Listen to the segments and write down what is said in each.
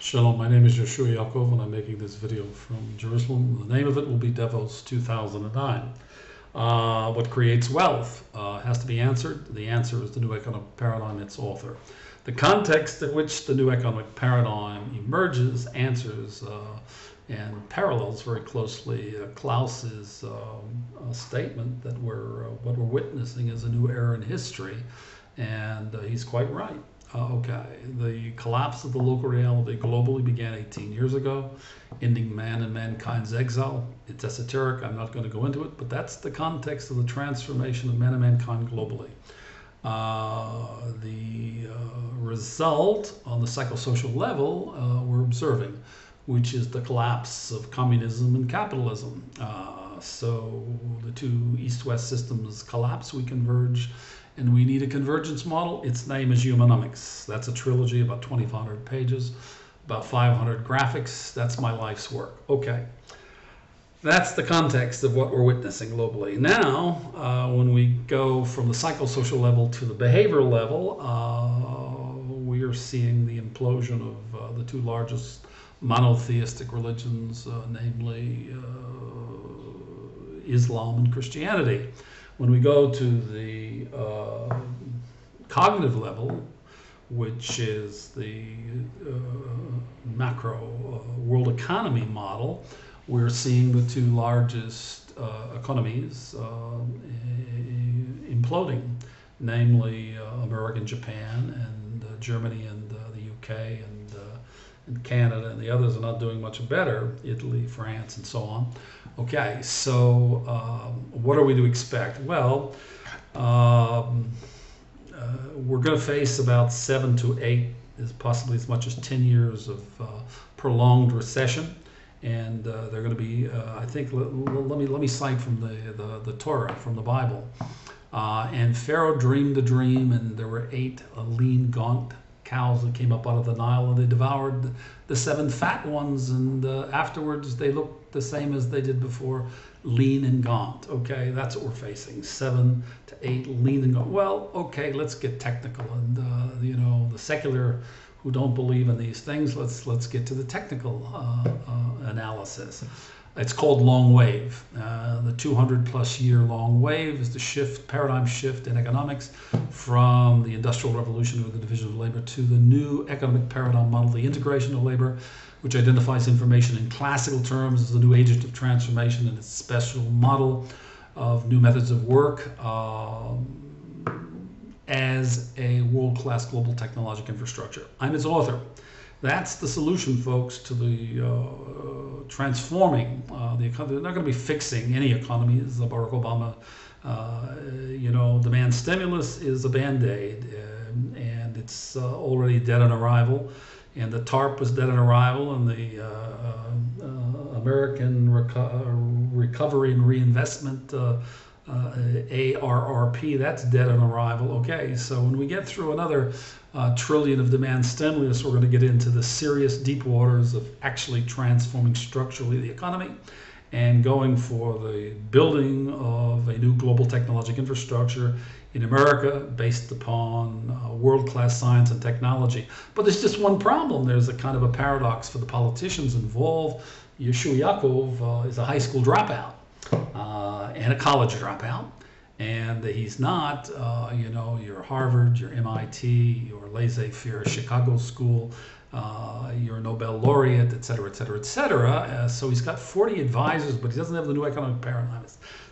Shalom, my name is Yoshua Yaakov and I'm making this video from Jerusalem. The name of it will be Devos 2009. What creates wealth has to be answered. The answer is the new economic paradigm, its author. The context in which the new economic paradigm emerges answers and parallels very closely Klaus's statement that what we're witnessing is a new era in history, and he's quite right. Okay, the collapse of the local reality globally began 18 years ago, ending man and mankind's exile. It's esoteric, I'm not going to go into it, but that's the context of the transformation of man and mankind globally. The result on the psychosocial level we're observing, which is the collapse of communism and capitalism. So the two East-West systems collapse, we converge, and we need a convergence model. Its name is Humanomics. That's a trilogy, about 2,500 pages, about 500 graphics. That's my life's work. Okay. That's the context of what we're witnessing globally. Now, when we go from the psychosocial level to the behavioral level, we are seeing the implosion of the two largest monotheistic religions, namely Islam and Christianity. When we go to the cognitive level, which is the macro world economy model, we're seeing the two largest economies imploding, namely America and Japan, and Germany and the UK and Canada, and the others are not doing much better, Italy, France, and so on. Okay, so what are we to expect? Well, we're going to face about 7 to 8, possibly as much as 10 years of prolonged recession, and they're going to be, I think, let me cite from the Torah, from the Bible. And Pharaoh dreamed the dream, and there were 8 lean, gaunt cows that came up out of the Nile, and they devoured the 7 fat ones, and afterwards they looked the same as they did before, lean and gaunt. Okay, that's what we're facing, 7 to 8 lean and gaunt. Well, okay, let's get technical, and you know, the secular who don't believe in these things, let's get to the technical analysis. It's called long wave. The 200+ year long wave is the paradigm shift in economics from the Industrial Revolution with the division of labor to the new economic paradigm model, the integration of labor, which identifies information in classical terms as the new agent of transformation and its special model of new methods of work as a world-class global technological infrastructure. I'm its author. That's the solution, folks, to the transforming the economy. They're not going to be fixing any economy, as Barack Obama, you know, demand stimulus is a Band-Aid, and it's already dead on arrival. And the TARP was dead on arrival, and the American Recovery and Reinvestment, ARRP, that's dead on arrival. Okay, so when we get through another trillion of demand stimulus, we're going to get into the serious deep waters of actually transforming structurally the economy and going for the building of a new global technological infrastructure in America based upon world-class science and technology. But there's just one problem. There's a kind of a paradox for the politicians involved. Yoshua Yaakov is a high school dropout and a college dropout. And he's not, you know, your Harvard, your MIT, your laissez-faire Chicago school, your Nobel laureate, et cetera, et cetera, et cetera. So he's got 40 advisors, but he doesn't have the new economic paradigm.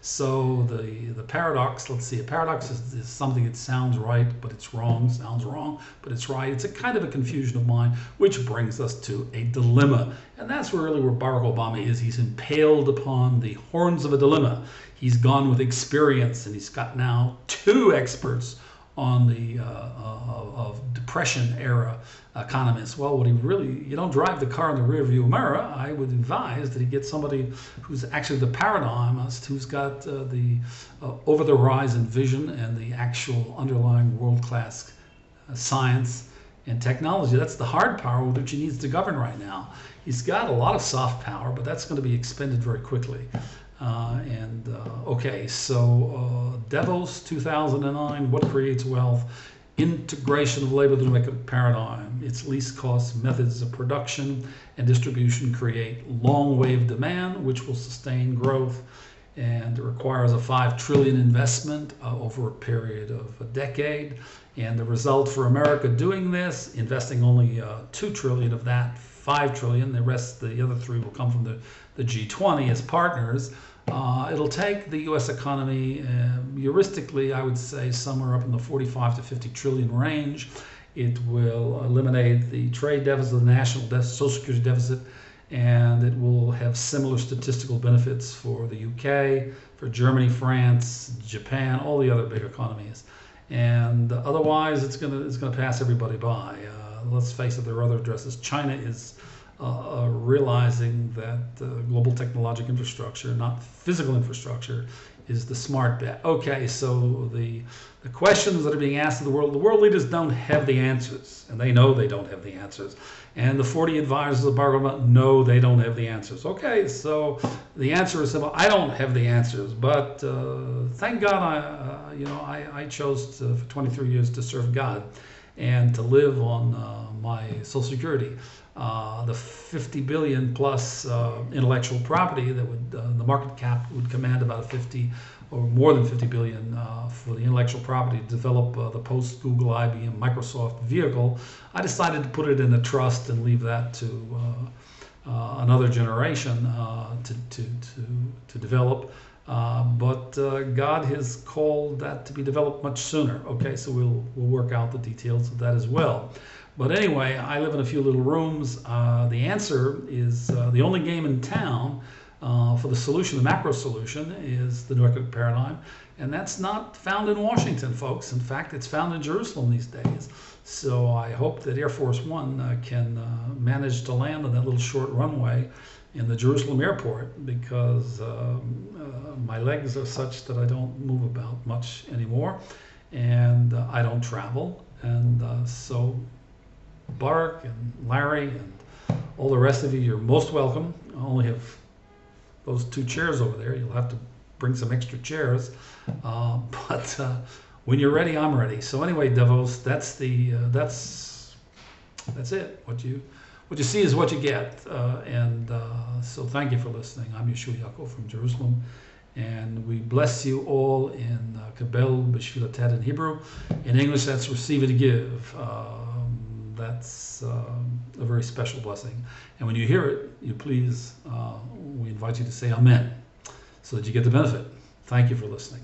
So the paradox, let's see, a paradox is something that sounds right, but it's wrong, sounds wrong, but it's right. It's a kind of a confusion of mind, which brings us to a dilemma. And that's really where Barack Obama is. He's impaled upon the horns of a dilemma. He's gone with experience, and he's got now 2 experts on the of Depression era economists. Well, what he really, you don't drive the car in the rearview mirror. I would advise that he get somebody who's actually the paradigmist, who's got the over the horizon vision and the actual underlying world-class science and technology. That's the hard power which he needs to govern right now. He's got a lot of soft power, but that's going to be expended very quickly. Okay, so Devos 2009, What Creates Wealth? integration of labor into the economic paradigm. Its least cost methods of production and distribution create long wave demand, which will sustain growth, and it requires a 5 trillion investment over a period of a decade. And the result for America doing this, investing only 2 trillion of that 5 trillion, the rest, the other 3 will come from the G20 as partners. It'll take the U.S. economy, heuristically, I would say, somewhere up in the 45 to 50 trillion range. It will eliminate the trade deficit, the national social security deficit, and it will have similar statistical benefits for the UK, for Germany, France, Japan, all the other big economies. And otherwise, it's gonna pass everybody by. Let's face it, there are other addresses. China is realizing that global technological infrastructure, not physical infrastructure, is the smart bet. Okay, so the questions that are being asked of the world leaders don't have the answers, and they know they don't have the answers. And the 40 advisors of the government know they don't have the answers. Okay, so the answer is simple. I don't have the answers, but thank God I chose for 23 years to serve God and to live on my Social Security. The 50 billion plus intellectual property that would the market cap would command about 50 or more than 50 billion for the intellectual property to develop the post Google, IBM, Microsoft vehicle. I decided to put it in a trust and leave that to another generation to develop. But God has called that to be developed much sooner. Okay, so we'll work out the details of that as well. But anyway, I live in a few little rooms. The answer is the only game in town for the solution, the macro solution, is the new economic paradigm. And that's not found in Washington, folks. In fact, it's found in Jerusalem these days. So I hope that Air Force One can manage to land on that little short runway in the Jerusalem airport, because my legs are such that I don't move about much anymore, and I don't travel. And so Barak and Larry and all the rest of you, you're most welcome. I only have those 2 chairs over there. You'll have to bring some extra chairs, but when you're ready, I'm ready. So anyway, Davos, that's it. What you see is what you get, so thank you for listening. I'm Yeshua Yaakov from Jerusalem, and we bless you all in Kabel B'Shvil Tet in Hebrew. In English, that's receive and give. That's a very special blessing. And when you hear it, we invite you to say Amen, so that you get the benefit. Thank you for listening.